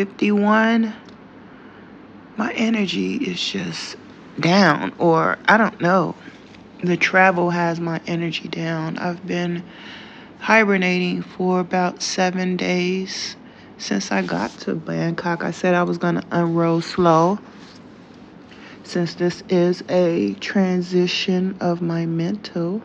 51, my energy is just down, or I don't know. The travel has my energy down. I've been hibernating for about 7 days since I got to Bangkok. I said I was going to unroll slow since this is a transition of my mental.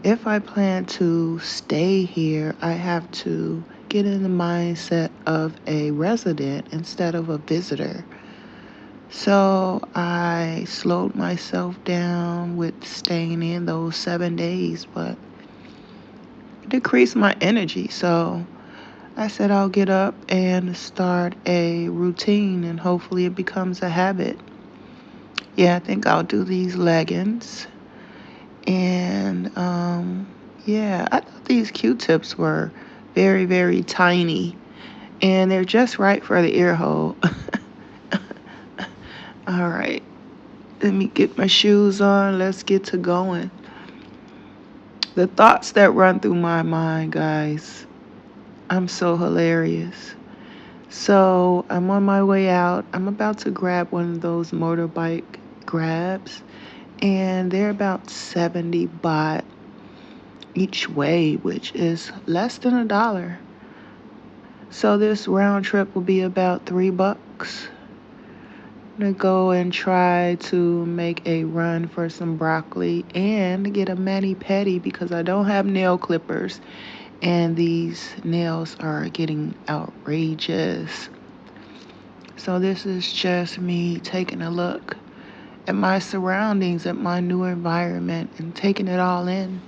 If I plan to stay here, I have to get in the mindset of a resident instead of a visitor. So I slowed myself down with staying in those 7 days, but decreased my energy. So I said I'll get up and start a routine and hopefully it becomes a habit. Yeah, I think I'll do these leggings. And yeah, I thought these Q-tips were very, very tiny and they're just right for the ear hole. All right, let me get my shoes on. Let's get to going. The thoughts that run through my mind, guys, I'm so hilarious. So I'm on my way out. I'm about to grab one of those motorbike grabs, and they're about 70 baht each way, which is less than $1. So this round trip will be about $3. I'm gonna go and try to make a run for some broccoli and get a ManiPedi because I don't have nail clippers and these nails are getting outrageous. So this is just me taking a look at my surroundings, at my new environment, and taking it all in.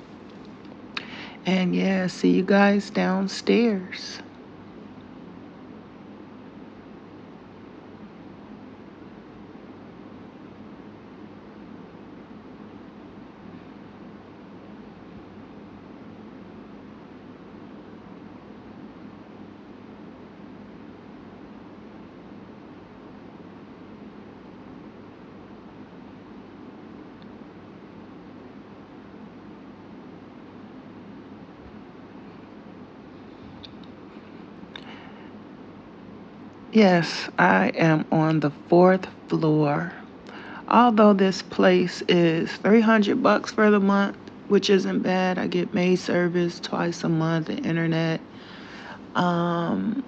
And yeah, see you guys downstairs. Yes, I am on the fourth floor. Although this place is 300 bucks for the month, which isn't bad. I get maid service twice a month and internet. Um,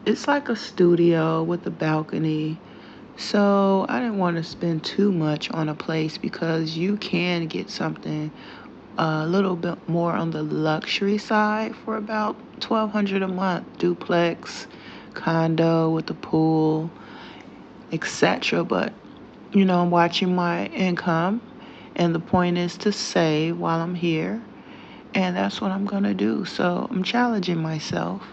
it's like a studio with a balcony. So I didn't want to spend too much on a place because you can get something a little bit more on the luxury side for about 1,200 a month. Duplex, condo with a pool, etc. But I'm watching my income, and the point is to save while I'm here, and that's what I'm gonna do. So I'm challenging myself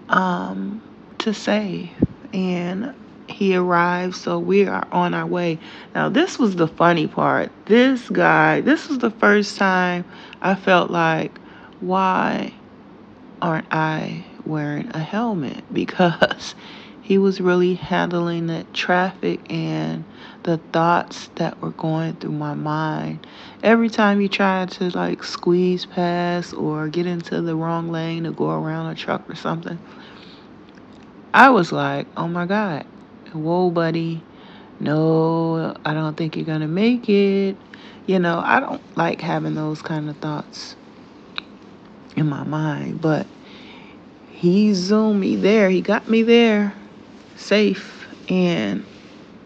to save, and he arrived, so we are on our way. Now, this was the funny part. This guy, this was the first time I felt like, why aren't I wearing a helmet? Because he was really handling the traffic and the thoughts that were going through my mind. Every time he tried to like squeeze past or get into the wrong lane to go around a truck or something, I was like, oh my God, whoa, buddy. No, I don't think you're going to make it. I don't like having those kind of thoughts in my mind, but he zoomed me there. He got me there safe, and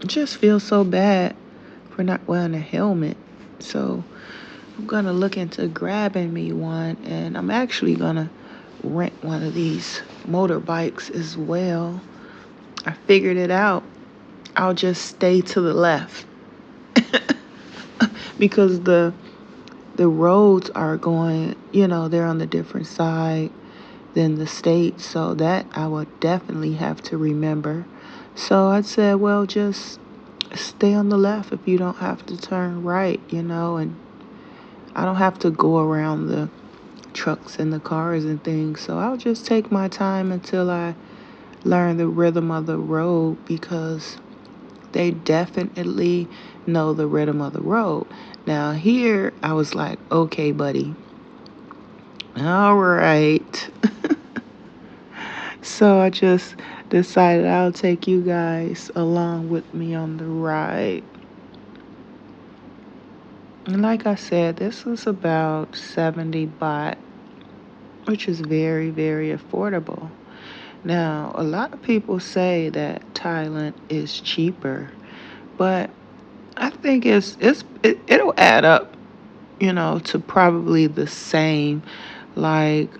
just feel so bad for not wearing a helmet. So I'm going to look into grabbing me one, and I'm actually going to rent one of these motorbikes as well. I figured it out. I'll just stay to the left because the roads are going, they're on the different side than the state, so that I would definitely have to remember. So I said, well, just stay on the left if you don't have to turn right, and I don't have to go around the trucks and the cars and things. So I'll just take my time until I learn the rhythm of the road because they definitely know the rhythm of the road. Now, here, I was like, okay, buddy. All right. So I just decided I'll take you guys along with me on the ride. And like I said, this was about 70 baht, which is very, very affordable. Now, a lot of people say that Thailand is cheaper, but I think it'll add up, to probably the same. Like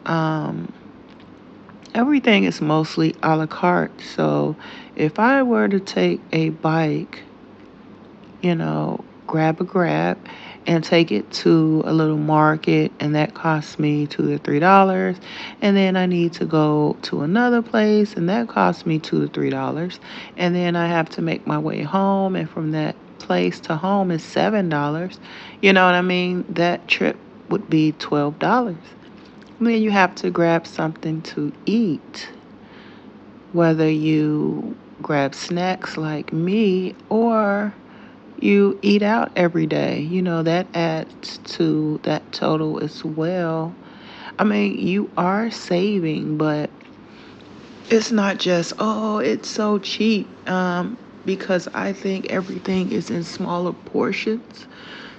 everything is mostly a la carte. So if I were to take a bike, grab a grab and take it to a little market, and that costs me $2 to $3. And then I need to go to another place, and that costs me $2 to $3. And then I have to make my way home, and from that place to home is $7. You know what I mean? That trip would be $12. Then you have to grab something to eat, whether you grab snacks like me or you eat out every day. That adds to that total as well. I mean, you are saving, but it's not just, oh, it's so cheap. Because I think everything is in smaller portions.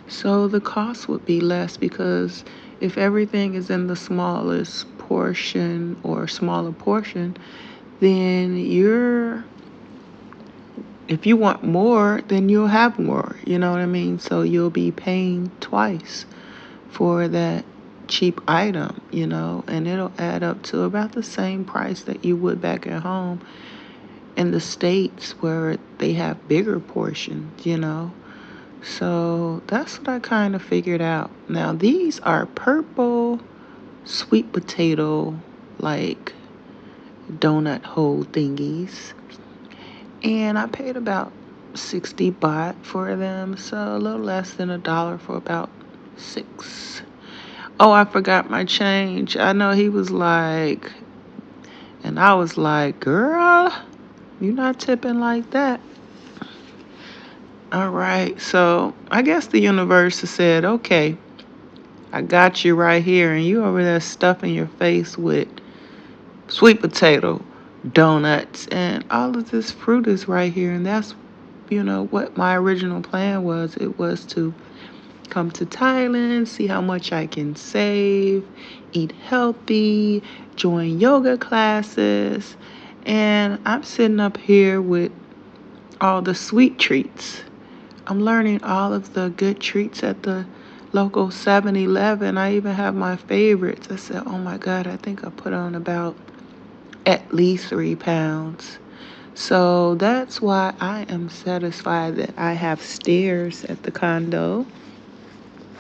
So the cost would be less, because if everything is in the smallest portion or smaller portion, then if you want more, then you'll have more. You know what I mean? So you'll be paying twice for that cheap item, and it'll add up to about the same price that you would back at home in the States where they have bigger portions. So that's what I kind of figured out. Now, these are purple sweet potato, like donut hole thingies. And I paid about 60 baht for them, so a little less than $1 for about 6. Oh, I forgot my change. I know he was like, and I was like, girl, you're not tipping like that. All right, so I guess the universe has said, okay, I got you right here, and you over there stuffing your face with sweet potato, donuts, and all of this fruit is right here. And that's, what my original plan was. It was to come to Thailand, see how much I can save, eat healthy, join yoga classes. And I'm sitting up here with all the sweet treats. I'm learning all of the good treats at the local 7-Eleven. I even have my favorites. I said, oh my God, I think I put on about at least 3 pounds. So that's why I am satisfied that I have stairs at the condo,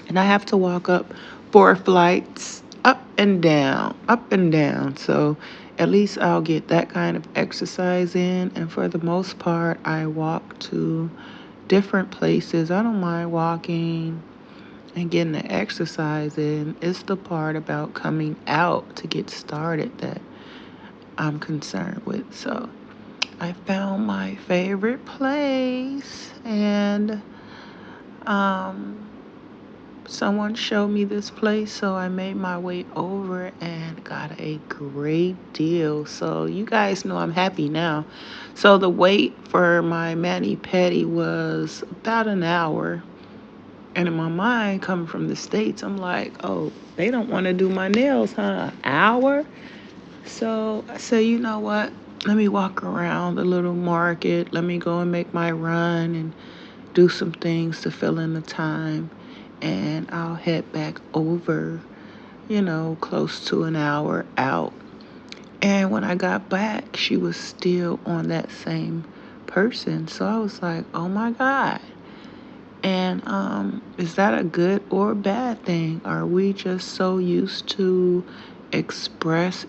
and I have to walk up 4 flights, up and down, up and down. So at least I'll get that kind of exercise in. And for the most part, I walk to different places. I don't mind walking and getting the exercise in. It's the part about coming out to get started that I'm concerned with. So I found my favorite place, and someone showed me this place, so I made my way over and got a great deal. So you guys know I'm happy now. So the wait for my ManiPedi was about an hour. And in my mind, coming from the States, I'm like, oh, they don't want to do my nails, huh? An hour? So I said, you know what? Let me walk around the little market. Let me go and make my run and do some things to fill in the time. And I'll head back over, close to an hour out. And when I got back, she was still on that same person. So I was like, oh my God. And is that a good or bad thing? Are we just so used to express,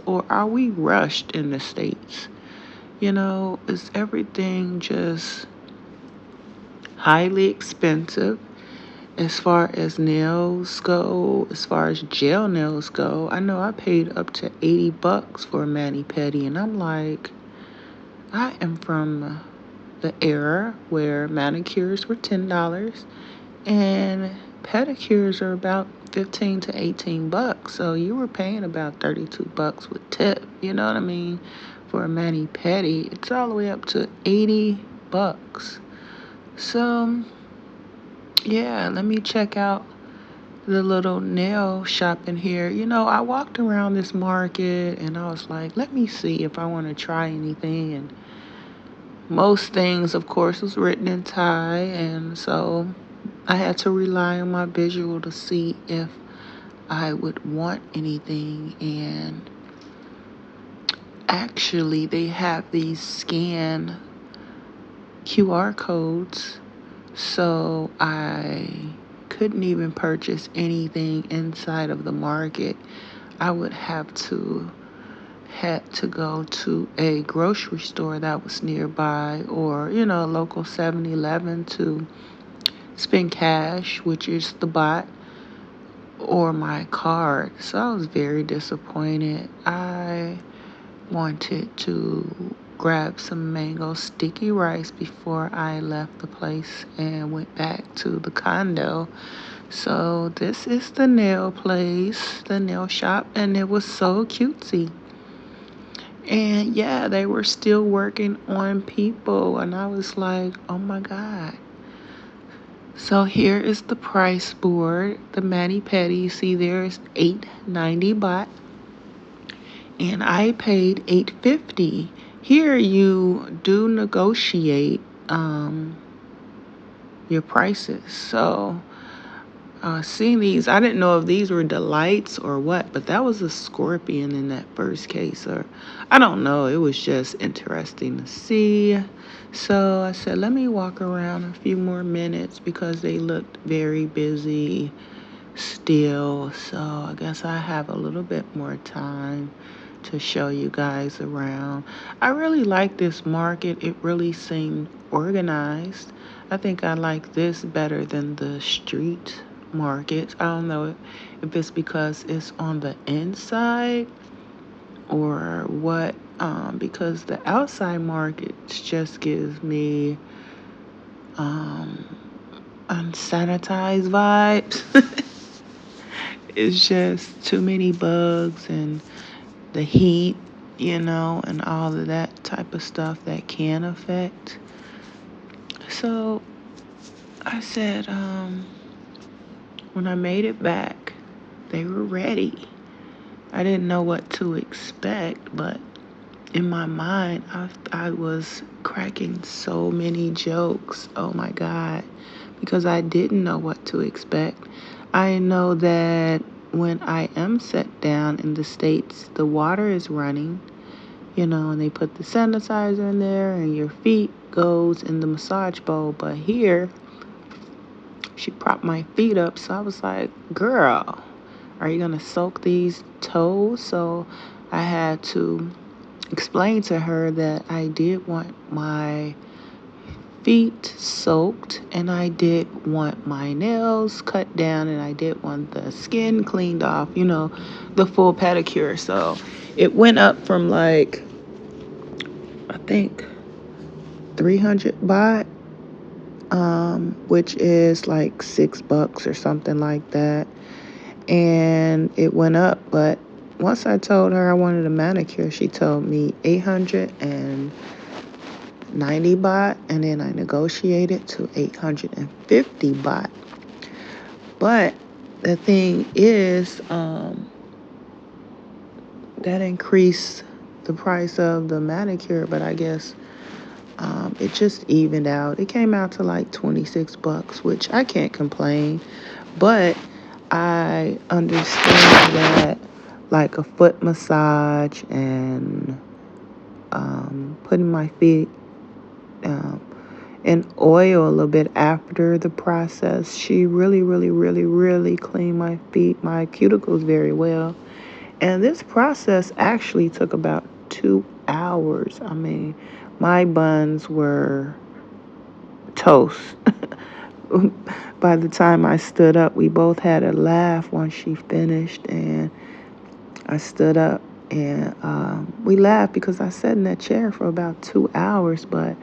or are we rushed in the States? Is everything just highly expensive as far as nails go, as far as gel nails go? I know I paid up to $80 for a mani-pedi, and I'm like, I am from the era where manicures were $10 and pedicures are about 15 to 18 bucks. So you were paying about 32 bucks with tip. You know what I mean? For a ManiPedi, it's all the way up to 80 bucks. So, yeah, let me check out the little nail shop in here. I walked around this market and I was like, let me see if I want to try anything. And most things, of course, was written in Thai. And so I had to rely on my visual to see if I would want anything. And actually, they have these scan QR codes. So I couldn't even purchase anything inside of the market. I would have to had to go to a grocery store that was nearby, or a local 7-Eleven to spend cash, which is the bot, or my card. So I was very disappointed. I wanted to grab some mango sticky rice before I left the place and went back to the condo. So this is the nail place, the nail shop, and it was so cutesy. And yeah, they were still working on people, and I was like, oh my God. So here is the price board. The ManiPedi, you see there is $8.90 baht, and I paid $8.50. Here you do negotiate your prices. So seeing these, I didn't know if these were delights or what, but that was a scorpion in that first case, or I don't know. It was just interesting to see. So I said, let me walk around a few more minutes because they looked very busy still. So I guess I have a little bit more time to show you guys around. I really like this market. It really seemed organized. I think I like this better than the street markets. I don't know if it's because it's on the inside or what, because the outside markets just gives me unsanitized vibes. It's just too many bugs and the heat, and all of that type of stuff that can affect. So I said, when I made it back, they were ready. I didn't know what to expect, but in my mind, I was cracking so many jokes. Oh my God, because I didn't know what to expect. I know that when I am set down in the States, the water is running, and they put the sanitizer in there and your feet goes in the massage bowl. But here, she propped my feet up. So I was like, girl, are you going to soak these toes? So I had to explain to her that I did want my feet soaked and I did want my nails cut down and I did want the skin cleaned off, the full pedicure. So it went up from like, I think 300 baht, which is like $6 or something like that. And it went up, but once I told her I wanted a manicure, she told me 890 baht, and then I negotiated to 850 baht. But the thing is, that increased the price of the manicure, but I guess it just evened out. It came out to like 26 bucks, which I can't complain. But I understand that like a foot massage and putting my feet in oil a little bit after the process, she really, really, really, really cleaned my feet, my cuticles very well. And this process actually took about 2 hours. I mean, my buns were toast. By the time I stood up, we both had a laugh once she finished, and I stood up and we laughed because I sat in that chair for about 2 hours, but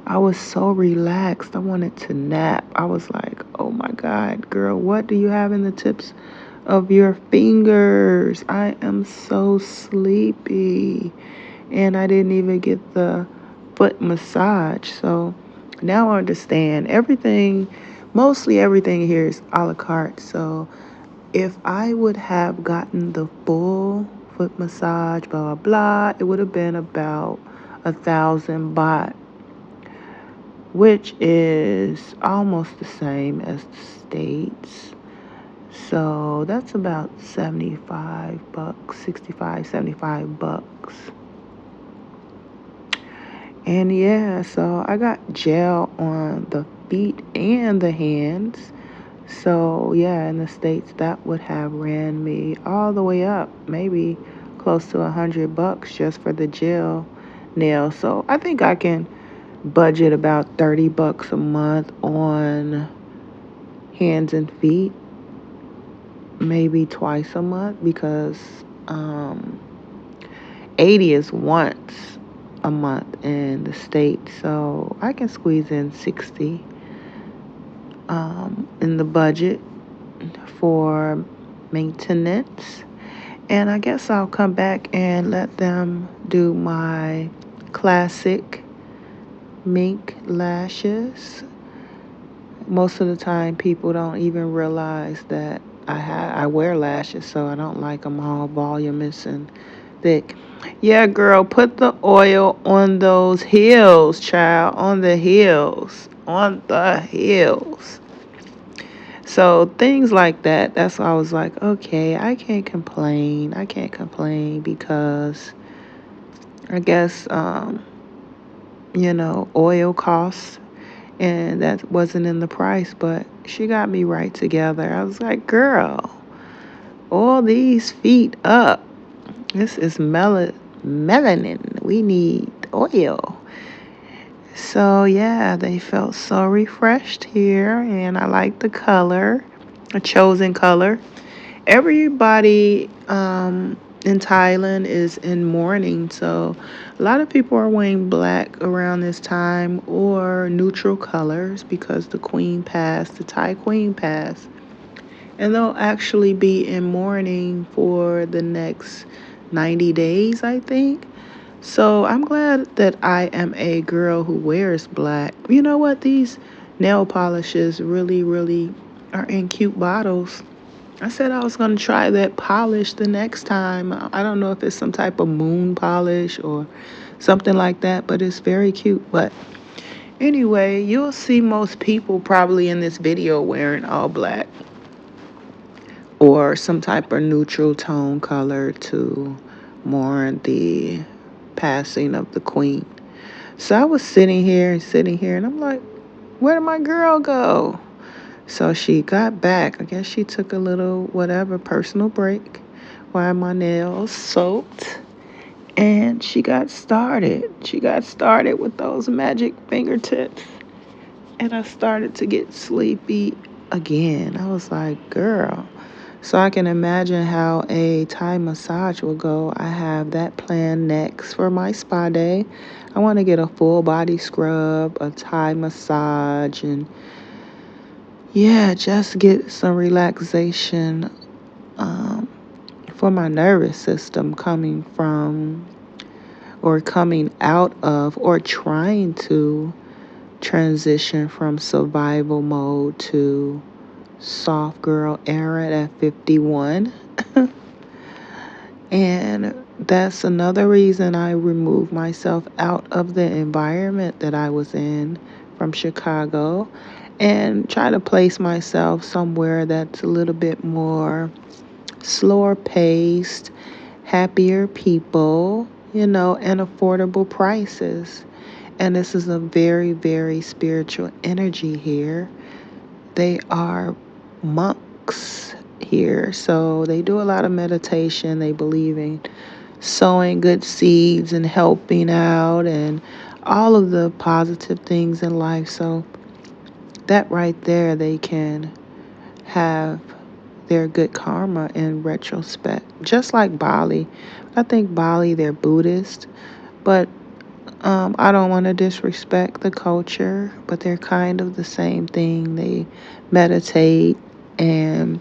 I was so relaxed. I wanted to nap. I was like, oh my God, girl, what do you have in the tips of your fingers. I am so sleepy. And I didn't even get the foot massage. So now I understand everything, mostly everything here is a la carte. So if I would have gotten the full foot massage, blah, blah, blah, it would have been about 1,000 baht, which is almost the same as the States. So that's about 75 bucks, 65, 75 bucks. And yeah, so I got gel on the feet and the hands. So yeah, in the States that would have ran me all the way up, maybe close to 100 bucks just for the gel nail. So I think I can budget about 30 bucks a month on hands and feet, maybe twice a month because um 80 is once a month in the States. So I can squeeze in 60 in the budget for maintenance. And I guess I'll come back and let them do my classic mink lashes. Most of the time, people don't even realize that I wear lashes, so I don't like them all voluminous and thick. Yeah, girl, put the oil on those heels, child, on the heels, on the heels. So things like that. That's why I was like, okay, I can't complain. I can't complain because I guess oil costs and that wasn't in the price, but she got me right together. I was like, girl, all these feet up. This is melanin. We need oil. So yeah, they felt so refreshed here, and I like the color, a chosen color. Everybody in Thailand is in mourning, so a lot of people are wearing black around this time or neutral colors because the queen passed, the Thai queen passed. And they'll actually be in mourning for the next 90 days, I think. So I'm glad that I am a girl who wears black. You know what? These nail polishes really, really are in cute bottles. I said I was going to try that polish the next time. I don't know if it's some type of moon polish or something like that, but it's very cute. But anyway, you'll see most people probably in this video wearing all black or some type of neutral tone color to mourn the passing of the queen. So I was sitting here, and I'm like, where did my girl go? So she got back. I guess she took a little, whatever, personal break while my nails soaked. And she got started. She got started with those magic fingertips. And I started to get sleepy again. I was like, girl. So I can imagine how a Thai massage will go. I have that planned next for my spa day. I want to get a full body scrub, a Thai massage, and yeah, just get some relaxation um, for my nervous system coming from or coming out of or trying to transition from survival mode to soft girl era at 51. And that's another reason I removed myself out of the environment that I was in from Chicago and try to place myself somewhere that's a little bit more slower paced, happier people, and affordable prices. And this is a very, very spiritual energy here. They are monks here, so they do a lot of meditation. They believe in sowing good seeds and helping out and all of the positive things in life. So that right there, they can have their good karma in retrospect, just like Bali. I think Bali, they're Buddhist, but I don't want to disrespect the culture, but they're kind of the same thing. They meditate and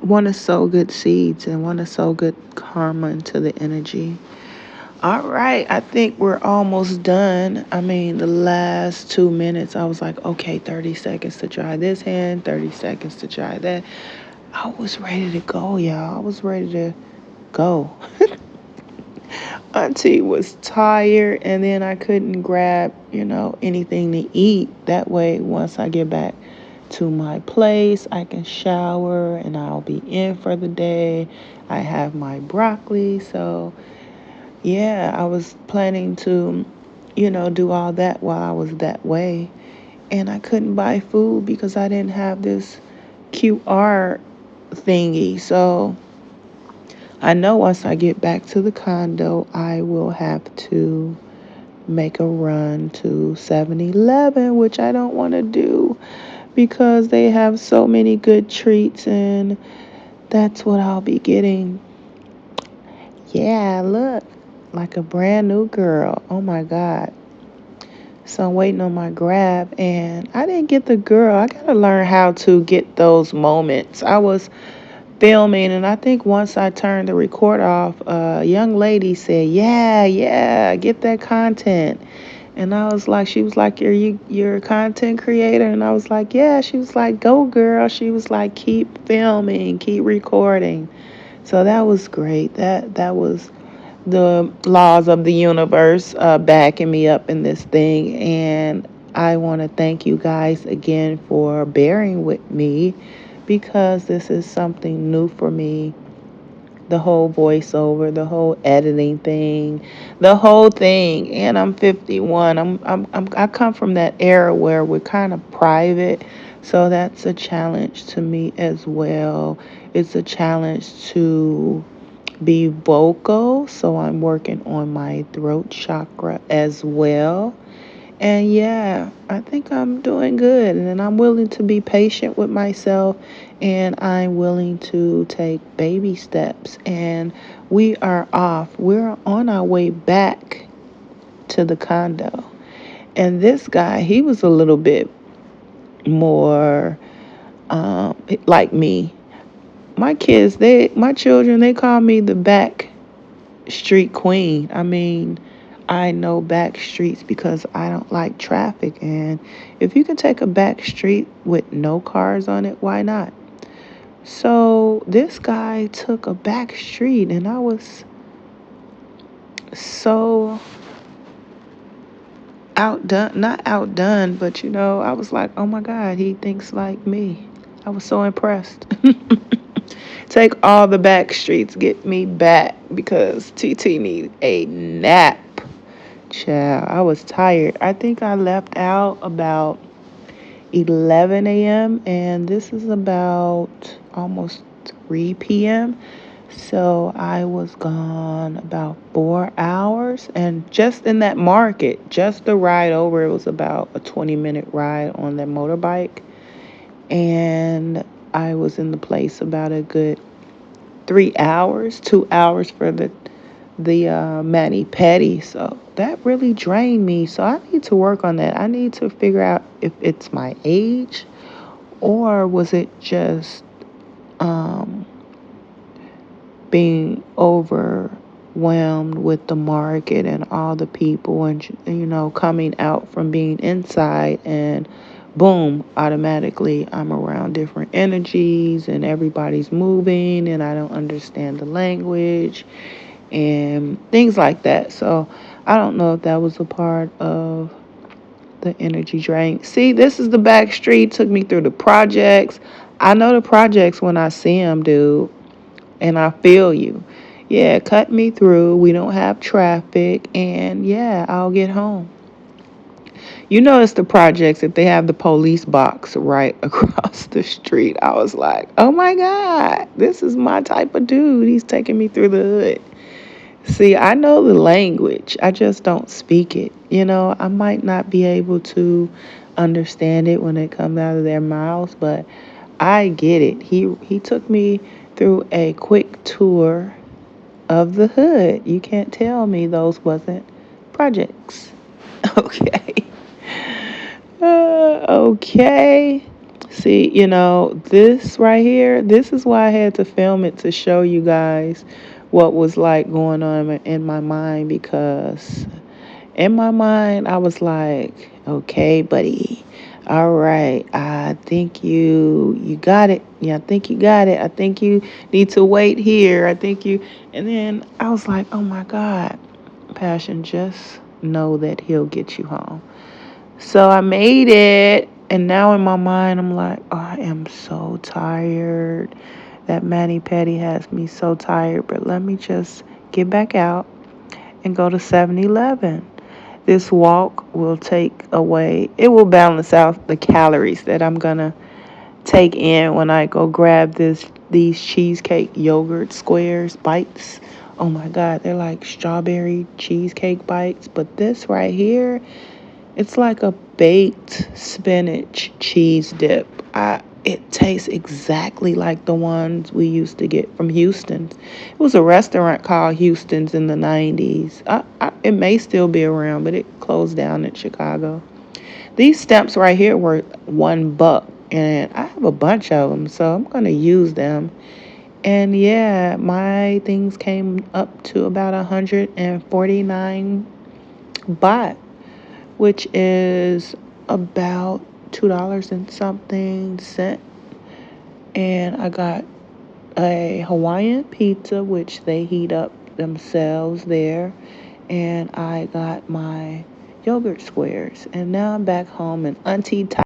want to sow good seeds and want to sow good karma into the energy. All right, I think we're almost done. I mean, the last 2 minutes, I was like, okay, 30 seconds to try this hand, 30 seconds to try that. I was ready to go, y'all. I was ready to go. Auntie was tired, and then I couldn't grab, anything to eat. That way, once I get back to my place, I can shower and I'll be in for the day. I have my broccoli, so yeah, I was planning to, do all that while I was that way. And I couldn't buy food because I didn't have this QR thingy. So I know once I get back to the condo, I will have to make a run to 7-Eleven, which I don't want to do because they have so many good treats, and that's what I'll be getting. Yeah, look, like a brand new girl. Oh my God. So I'm waiting on my grab, and I didn't get the girl. I got to learn how to get those moments. I was filming, and I think once I turned the record off, a young lady said, "Yeah, yeah, get that content." And I was like, she was like, you're a content creator? And I was like, yeah. She was like, go girl. She was like, keep filming, keep recording. So that was great. That was the laws of the universe backing me up in this thing. And I want to thank you guys again for bearing with me because this is something new for me. The whole voiceover, the whole editing thing, the whole thing. And I'm 51. I come from that era where we're kind of private, so that's a challenge to me as well. It's a challenge to be vocal, so I'm working on my throat chakra as well. And yeah, I think I'm doing good. And I'm willing to be patient with myself, and I'm willing to take baby steps. And we are off. We're on our way back to the condo. And this guy, he was a little bit more like me. My children, they call me the back street queen. I mean, I know back streets because I don't like traffic. And if you can take a back street with no cars on it, why not? So this guy took a back street, and I was so outdone, not outdone, but I was like, oh my God, he thinks like me. I was so impressed. Take all the back streets, get me back because TT needs a nap. Child, I was tired. I think I left out about 11 a.m. and this is about almost 3 p.m. So I was gone about 4 hours. And just in that market, just the ride over, it was about a 20-minute ride on that motorbike. And I was in the place about a good 3 hours, 2 hours for the ManiPedi. So that really drained me. So I need to work on that. I need to figure out if it's my age or was it just um, being overwhelmed with the market and all the people and coming out from being inside and boom, automatically I'm around different energies and everybody's moving and I don't understand the language and things like that. So I don't know if that was a part of the energy drain. See, this is the back street. Took me through the projects. I know the projects when I see them, dude, and I feel you. Yeah, cut me through. We don't have traffic, and yeah, I'll get home. It's the projects if they have the police box right across the street. I was like, oh my God, this is my type of dude. He's taking me through the hood. See, I know the language. I just don't speak it. I might not be able to understand it when it comes out of their mouths, but I get it. He took me through a quick tour of the hood. You can't tell me those wasn't projects. Okay. Okay. See, this right here, this is why I had to film it to show you guys what was like going on in my mind, because in my mind I was like, okay, buddy. All right. I think you got it. Yeah, I think you got it. I think you need to wait here. I think you And then I was like, "Oh my God. Passion, just know that he'll get you home." So I made it, and now in my mind, I'm like, oh, I am so tired. That ManiPedi has me so tired, but let me just get back out and go to 7-Eleven. This walk will it will balance out the calories that I'm going to take in when I go grab these cheesecake yogurt squares bites. Oh my God, they're like strawberry cheesecake bites, but this right here, it's like a baked spinach cheese dip. It tastes exactly like the ones we used to get from Houston's. It was a restaurant called Houston's in the 90s. It may still be around, but it closed down in Chicago. These stamps right here were $1, and I have a bunch of them, so I'm going to use them. And yeah, my things came up to about 149 baht, which is about $2 and something cent. And I got a Hawaiian pizza, which they heat up themselves there. And I got my yogurt squares. And now I'm back home, and Auntie